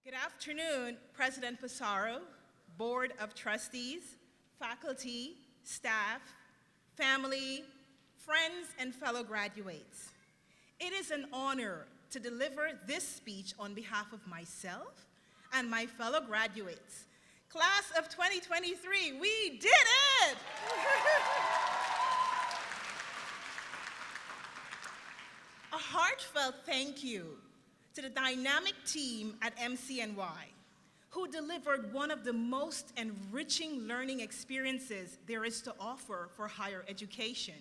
Good afternoon, President Pissarro, Board of Trustees, faculty, staff, family, friends, and fellow graduates. It is an honor to deliver this speech on behalf of myself and my fellow graduates. Class of 2023, we did it! A heartfelt thank you to the dynamic team at MCNY, who delivered one of the most enriching learning experiences there is to offer for higher education.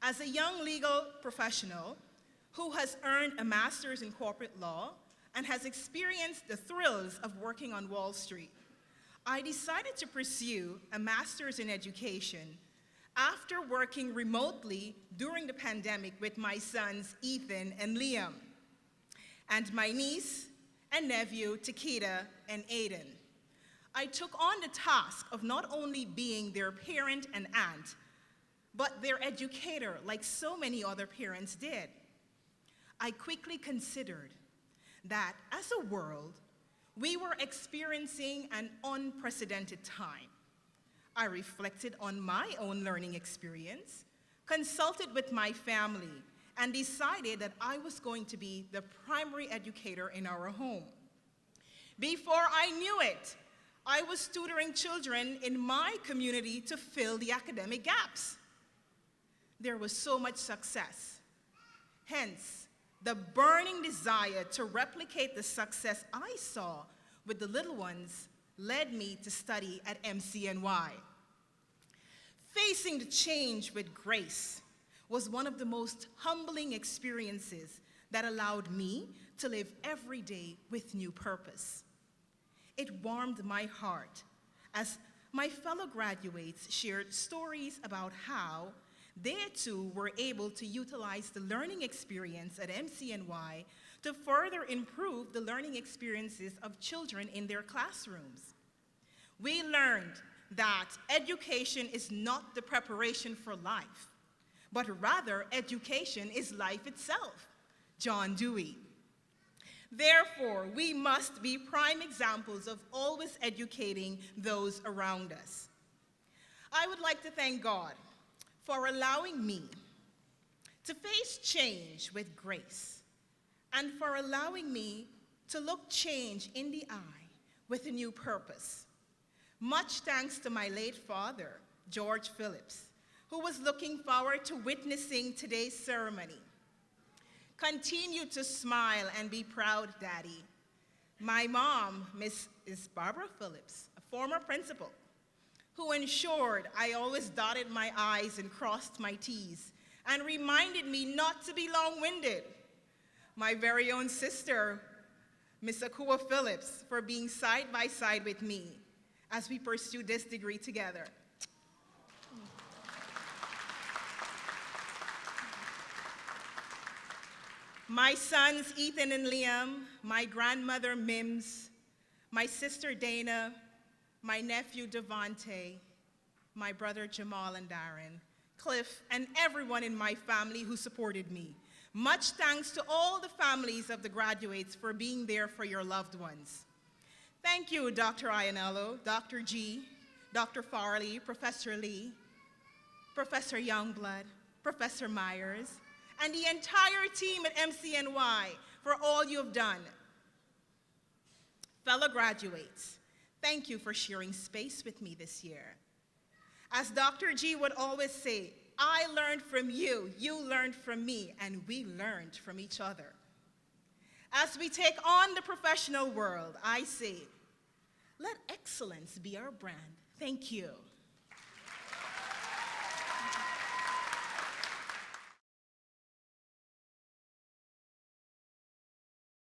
As a young legal professional who has earned a master's in corporate law and has experienced the thrills of working on Wall Street, I decided to pursue a master's in education after working remotely during the pandemic with my sons Ethan and Liam, and my niece and nephew, Takeda and Aiden. I took on the task of not only being their parent and aunt, but their educator, like so many other parents did. I quickly considered that as a world, we were experiencing an unprecedented time. I reflected on my own learning experience, consulted with my family, and decided that I was going to be the primary educator in our home. Before I knew it, I was tutoring children in my community to fill the academic gaps. There was so much success. Hence, the burning desire to replicate the success I saw with the little ones led me to study at MCNY. Facing the change with grace was one of the most humbling experiences that allowed me to live every day with new purpose. It warmed my heart as my fellow graduates shared stories about how they too were able to utilize the learning experience at MCNY to further improve the learning experiences of children in their classrooms. We learned that education is not the preparation for life, but rather education is life itself. John Dewey. Therefore, we must be prime examples of always educating those around us. I would like to thank God for allowing me to face change with grace and for allowing me to look change in the eye with a new purpose. Much thanks to my late father, George Phillips, who was looking forward to witnessing today's ceremony. Continue to smile and be proud, Daddy. My mom, Miss Barbara Phillips, a former principal, who ensured I always dotted my I's and crossed my T's and reminded me not to be long-winded. My very own sister, Miss Odessa Phillips, for being side by side with me as we pursue this degree together. My sons, Ethan and Liam, my grandmother, Mims, my sister, Dana, my nephew, Devontae, my brother, Jamal and Darren, Cliff, and everyone in my family who supported me. Much thanks to all the families of the graduates for being there for your loved ones. Thank you, Dr. Ianello, Dr. G, Dr. Farley, Professor Lee, Professor Youngblood, Professor Myers, and the entire team at MCNY for all you have done. Fellow graduates, thank you for sharing space with me this year. As Dr. G would always say, I learned from you, you learned from me, and we learned from each other. As we take on the professional world, I say, let excellence be our brand. Thank you.